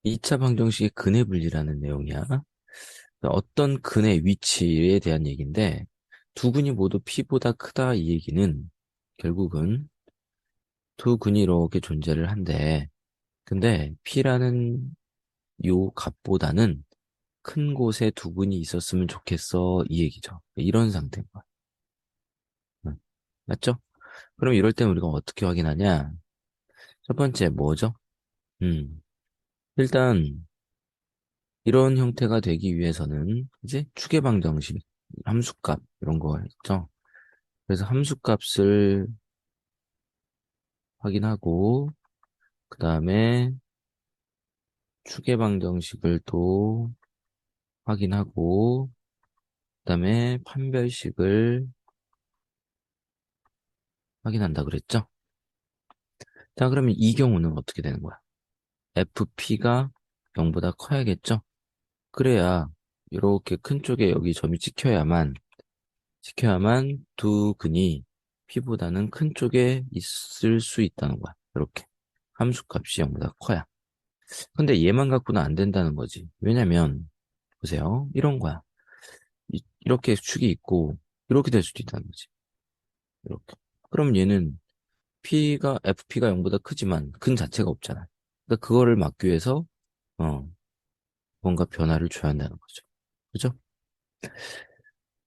2차 방정식의 근의 분리라는 내용이야. 어떤 근의 위치에 대한 얘기인데, 두 근이 모두 P보다 크다 이 얘기는 결국은 두 근이 이렇게 존재를 한데, 근데 P라는 요 값보다는 큰 곳에 두 근이 있었으면 좋겠어 이 얘기죠. 이런 상태인 거야. 응. 맞죠? 그럼 이럴 때 우리가 어떻게 확인하냐? 첫 번째 뭐죠? 음, 일단 이런 형태가 되기 위해서는 이제 추계방정식, 함수값 이런 거 있죠. 그래서 함수값을 확인하고 그 다음에 추계방정식을 또 확인하고 그 다음에 판별식을 확인한다 그랬죠. 자, 그러면 이 경우는 어떻게 되는 거야? FP가 0보다 커야겠죠? 그래야 이렇게 큰 쪽에 여기 점이 찍혀야만 두 근이 P보다는 큰 쪽에 있을 수 있다는 거야. 이렇게. 함수값이 0보다 커야. 근데 얘만 갖고는 안 된다는 거지. 왜냐면, 보세요. 이런 거야. 이렇게 축이 있고, 이렇게 될 수도 있다는 거지. 이렇게. 그럼 얘는 FP가 0보다 크지만 근 자체가 없잖아. 그러니까 그거를 막기 위해서, 어, 뭔가 변화를 줘야 한다는 거죠. 그죠?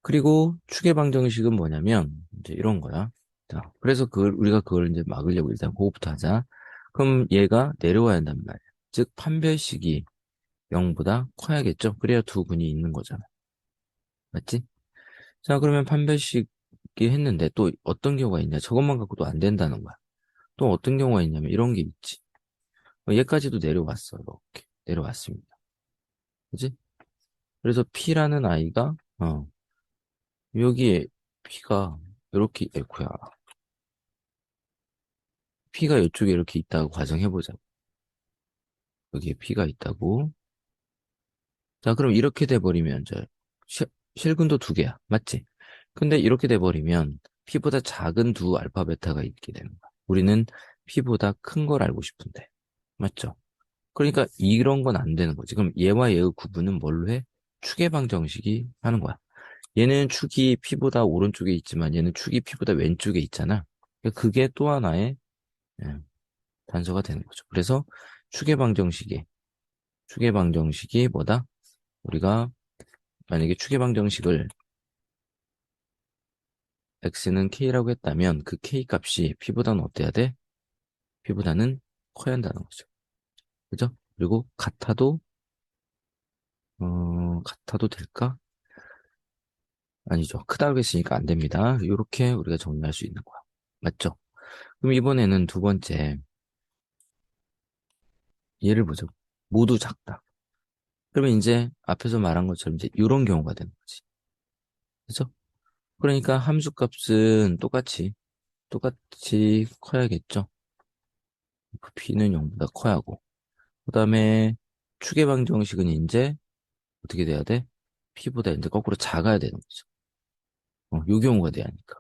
그리고 추계 방정식은 뭐냐면 이제 이런 거야. 자, 그래서 우리가 그걸 이제 막으려고 일단 그거부터 하자. 그럼 얘가 내려와야 한단 말이야. 즉 판별식이 0보다 커야겠죠. 그래야 두 근이 있는 거잖아. 맞지? 자, 그러면 판별식이 했는데 또 어떤 경우가 있냐? 저것만 갖고도 안 된다는 거야. 또 어떤 경우가 있냐면 이런 게 있지. 얘까지도 내려왔어. 이렇게 내려왔습니다. 그지? 그래서 P라는 아이가 여기에 P가 이렇게 에코야. P가 이쪽에 이렇게 있다고 가정해보자. 여기에 P가 있다고. 자, 그럼 이렇게 돼버리면, 실근도 두 개야. 맞지? 근데 이렇게 돼버리면, P보다 작은 두 알파, 베타가 있게 되는 거야. 우리는 P보다 큰 걸 알고 싶은데. 맞죠? 그러니까 이런 건 안 되는 거지. 그럼 얘와 얘의 구분은 뭘로 해? 추계방 정식이 하는 거야. 얘는 축이 P보다 오른쪽에 있지만 얘는 축이 P보다 왼쪽에 있잖아. 그러니까 그게 또 하나의 예, 단서가 되는 거죠. 그래서 추계방정식이 뭐다? 우리가 만약에 추계방정식을 x는 k라고 했다면 그 k 값이 p보다는 어때야 돼? p보다는 커야 한다는 거죠. 그죠? 그리고 같아도 될까? 아니죠. 크다고 했으니까 안 됩니다. 이렇게 우리가 정리할 수 있는 거야. 맞죠? 그럼 이번에는 두 번째 예를 보죠. 모두 작다. 그러면 이제 앞에서 말한 것처럼 이제 이런 경우가 되는 거지. 그죠? 그러니까 함수값은 똑같이 커야겠죠. 그 P는 0보다 커야 하고. 그 다음에 추계방정식은 이제 어떻게 돼야 돼? P보다 이제 거꾸로 작아야 되는 거죠. 요 경우가 돼야 하니까.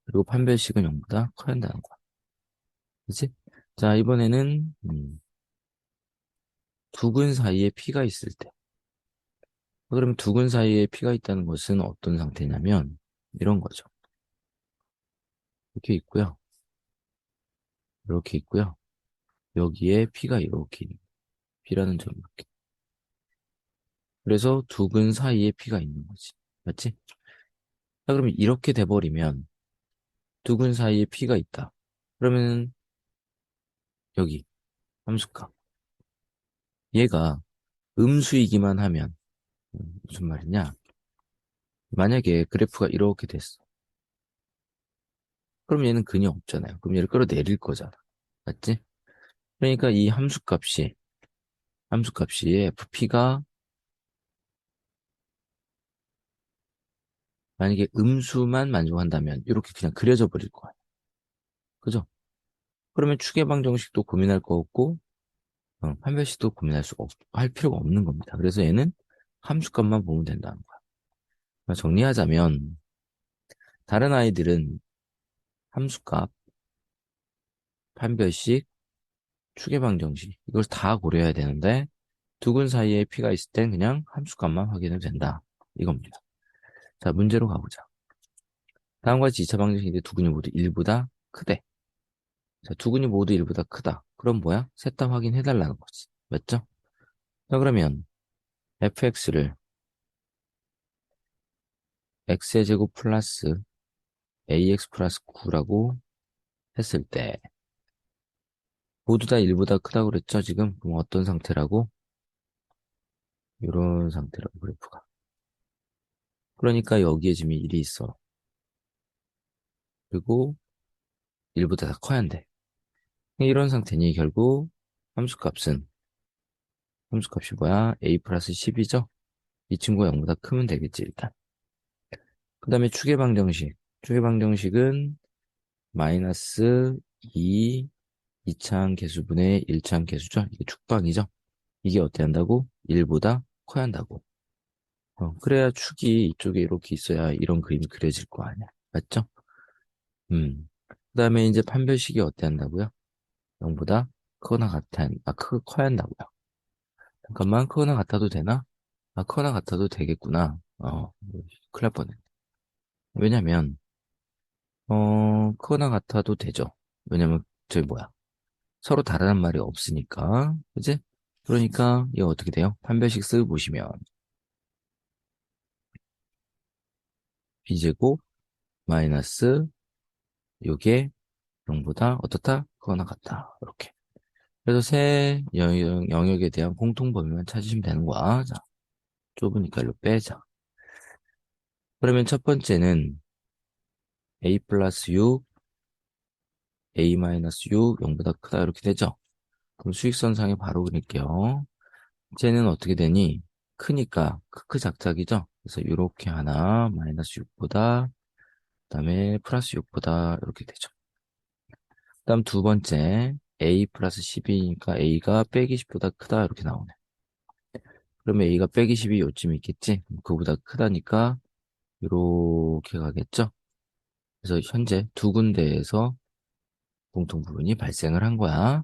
그리고 판별식은 0보다 커야 한다는 거야. 그치? 자, 이번에는, 두근 사이에 P가 있을 때. 그러면 두근 사이에 P가 있다는 것은 어떤 상태냐면, 이런 거죠. 이렇게 있고요. 이렇게 있고요. 여기에 P가 이렇게 있는, P라는 점이 이렇게. 그래서 두근 사이에 P가 있는 거지. 맞지? 자, 그러면 이렇게 돼버리면, 두근 사이에 P가 있다. 그러면 여기 함수값. 얘가 음수이기만 하면 무슨 말이냐? 만약에 그래프가 이렇게 됐어. 그럼 얘는 근이 없잖아요. 그럼 얘를 끌어내릴 거잖아. 맞지? 그러니까 이 함수값이 FP가 만약에 음수만 만족한다면 이렇게 그냥 그려져 버릴 거야. 그죠? 그러면 추계방 정식도 고민할 거 없고 판별식도 할 필요가 없는 겁니다. 그래서 얘는 함수값만 보면 된다는 거야. 그러니까 정리하자면 다른 아이들은 함수값, 판별식, 추계방 정식 이걸 다 고려해야 되는데 두근 사이에 P가 있을 땐 그냥 함수값만 확인해도 된다. 이겁니다. 자, 문제로 가보자. 다음과 같이 2차 방정식인데 두근이 모두 1보다 크대. 자, 두근이 모두 1보다 크다. 그럼 뭐야? 셋 다 확인해달라는 거지. 맞죠? 자, 그러면 fx를 x의 제곱 플러스 ax 플러스 9라고 했을 때 모두 다 1보다 크다고 그랬죠, 지금? 그럼 어떤 상태라고? 이런 상태라고, 그래프가. 그러니까 여기에 지금 1이 있어. 그리고 1보다 다 커야 한대. 이런 상태니 결국 함수값은, 함수값이 뭐야? a 플러스 10이죠? 이 친구가 0보다 크면 되겠지, 일단. 그 다음에 추계방정식. 추계방정식은 마이너스 2, 2차항 계수분의 1차항 계수죠? 이게 축방이죠? 이게 어때 한다고? 1보다 커야 한다고. 그래야 축이 이쪽에 이렇게 있어야 이런 그림이 그려질 거 아니야. 맞죠? 그 다음에 이제 판별식이 어때 한다고요? 0보다 크거나 커야 한다고요. 잠깐만, 크거나 같아도 되나? 크거나 같아도 되겠구나. 큰일 날 뻔했네. 왜냐면, 크거나 같아도 되죠. 왜냐면, 저기 뭐야. 서로 다르단 말이 없으니까. 그지? 그러니까, 이거 어떻게 돼요? 판별식 쓰고 보시면, b제곱 마이너스 요게 0보다 어떻다? 크거나 같다. 이렇게. 그래서 세 영역에 대한 공통 범위만 찾으시면 되는 거야. 자, 좁으니까 일로 빼자. 그러면 첫 번째는 a 플러스 6, a 마이너스 6, 0보다 크다 이렇게 되죠. 그럼 수직선상에 바로 그릴게요. 쟤는 어떻게 되니? 크니까 크크 작작이죠. 그래서 이렇게 하나 마이너스 6보다 그다음에 플러스 6보다 이렇게 되죠. 그다음 두 번째 a 플러스 10이니까 a가 빼기 10보다 크다 이렇게 나오네. 그러면 a가 빼기 10이 요쯤 있겠지? 그거보다 크다니까 이렇게 가겠죠? 그래서 현재 두 군데에서 공통 부분이 발생을 한 거야.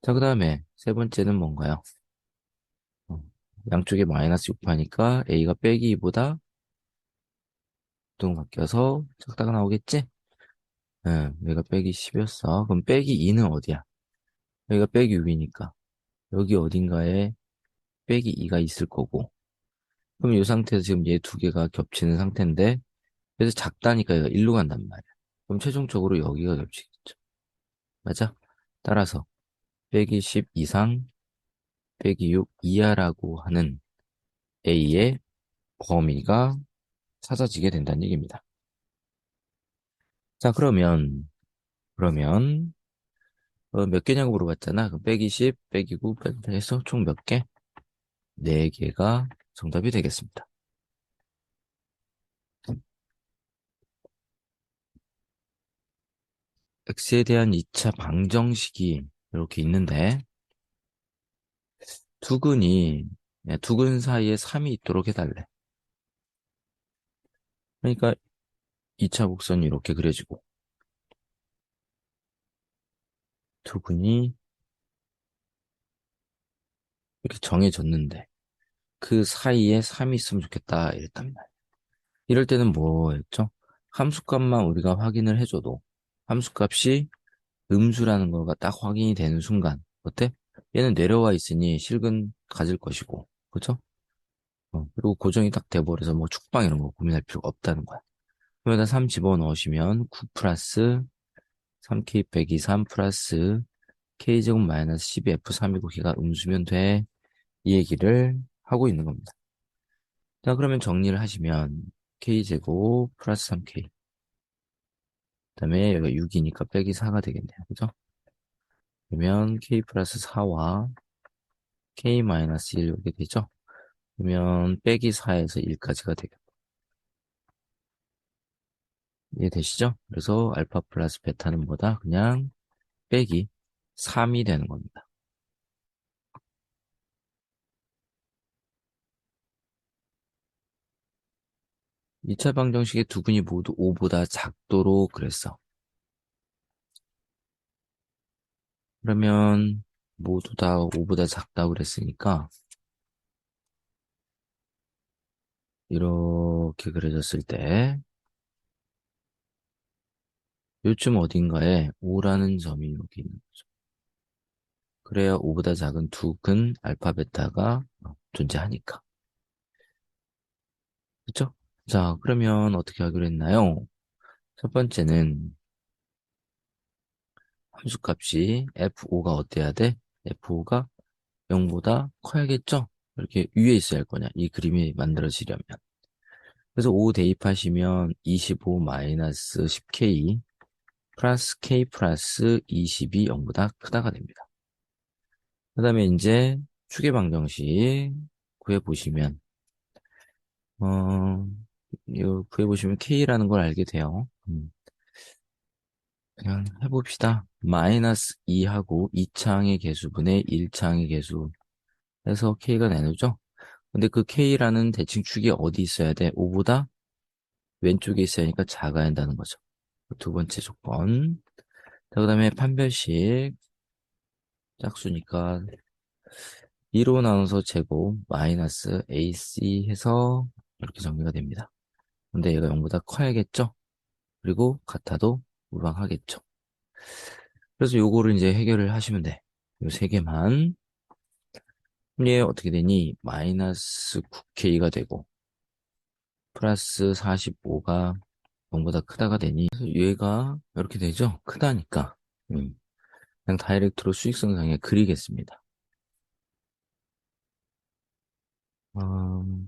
자, 그 다음에 세 번째는 뭔가요? 어, 양쪽에 마이너스 6파니까 a가 빼기 2보다 동 바뀌어서 작다가 나오겠지? 여기가 빼기 10이었어. 그럼 빼기 2는 어디야? 여기가 빼기 6이니까 여기 어딘가에 빼기 2가 있을 거고 그럼 이 상태에서 지금 얘 두 개가 겹치는 상태인데 그래서 작다니까 얘가 일로 간단 말이야. 그럼 최종적으로 여기가 겹치겠죠. 맞아? 따라서 빼기 10 이상 빼기 6 이하라고 하는 A의 범위가 찾아지게 된다는 얘기입니다. 자, 그러면 몇 개냐고 물어봤잖아. 그럼 빼기 10, 빼기 9, 해서 총 몇 개? 4개가 정답이 되겠습니다. X에 대한 2차 방정식이 이렇게 있는데 두근 사이에 3이 있도록 해달래. 그러니까 2차 곡선이 이렇게 그려지고 두근이 이렇게 정해졌는데 그 사이에 3이 있으면 좋겠다 이랬단 말이야. 이럴 때는 뭐였죠? 함수값만 우리가 확인을 해줘도 함수값이 음수라는 거가 딱 확인이 되는 순간 어때? 얘는 내려와 있으니 실근 가질 것이고 그렇죠? 그리고 고정이 딱 돼버려서 뭐 축방 이런 거 고민할 필요가 없다는 거야. 그러면 3 집어넣으시면 9 플러스 3k 빼기 3 플러스 k제곱 마이너스 12f3이고 걔가 음수면 돼. 이 얘기를 하고 있는 겁니다. 자, 그러면 정리를 하시면 k제곱 플러스 3k 그다음에 여기가 6이니까 빼기 4가 되겠네요. 그죠? 그러면 k 플러스 4와 k 마이너스 1 이렇게 되죠? 그러면 빼기 4에서 1까지가 되겠고 이해되시죠? 그래서 알파 플러스 베타는 뭐다? 그냥 빼기 3이 되는 겁니다. 2차 방정식의 두 근이 모두 5보다 작도록 그랬어. 그러면 모두 다 5보다 작다고 그랬으니까 이렇게 그려졌을 때 요쯤 어딘가에 5라는 점이 여기 있는 거죠. 그래야 5보다 작은 두 근 알파, 베타가 존재하니까. 그쵸? 자, 그러면 어떻게 하기로 했나요? 첫 번째는 함수값이 F5가 어때야 돼? F5가 0보다 커야겠죠? 이렇게 위에 있어야 할 거냐? 이 그림이 만들어지려면. 그래서 5 대입하시면 25 마이너스 10K 플러스 K 플러스 20이 0보다 크다가 됩니다. 그 다음에 이제 추계 방정식 구해보시면, 어, 이거 구해보시면 K라는 걸 알게 돼요. 그냥 해봅시다. 마이너스 2하고 2창의 개수분의 1창의 개수 해서 K가 나누죠? 근데 그 K라는 대칭축이 어디 있어야 돼? 5보다 왼쪽에 있어야 하니까 작아야 한다는 거죠. 두 번째 조건. 자, 그 다음에 판별식 짝수니까 2로 나눠서 제곱 마이너스 AC 해서 이렇게 정리가 됩니다. 근데 얘가 0보다 커야겠죠? 그리고 같아도 무방하겠죠. 그래서 요거를 이제 해결을 하시면 돼. 요 세 개만. 얘 어떻게 되니? 마이너스 9K가 되고 플러스 45가 0보다 크다가 되니 그래서 얘가 이렇게 되죠? 크다니까. 그냥 다이렉트로 수익성상에 그리겠습니다.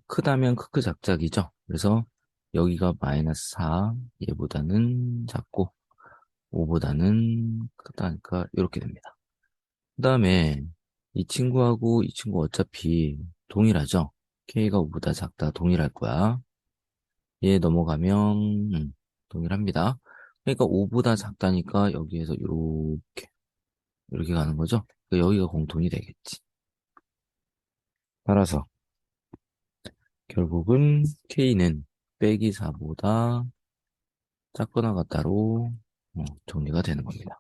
크다면 크크 작작이죠. 그래서 여기가 마이너스 4, 얘보다는 작고 5보다는 크다니까 이렇게 됩니다. 그 다음에 이 친구하고 이 친구 어차피 동일하죠. K가 5보다 작다 동일할 거야. 얘 넘어가면 동일합니다. 그러니까 5보다 작다니까 여기에서 이렇게 가는 거죠. 그러니까 여기가 공통이 되겠지. 따라서 결국은 K는 빼기 4보다 작거나 같다로 정리가 되는 겁니다.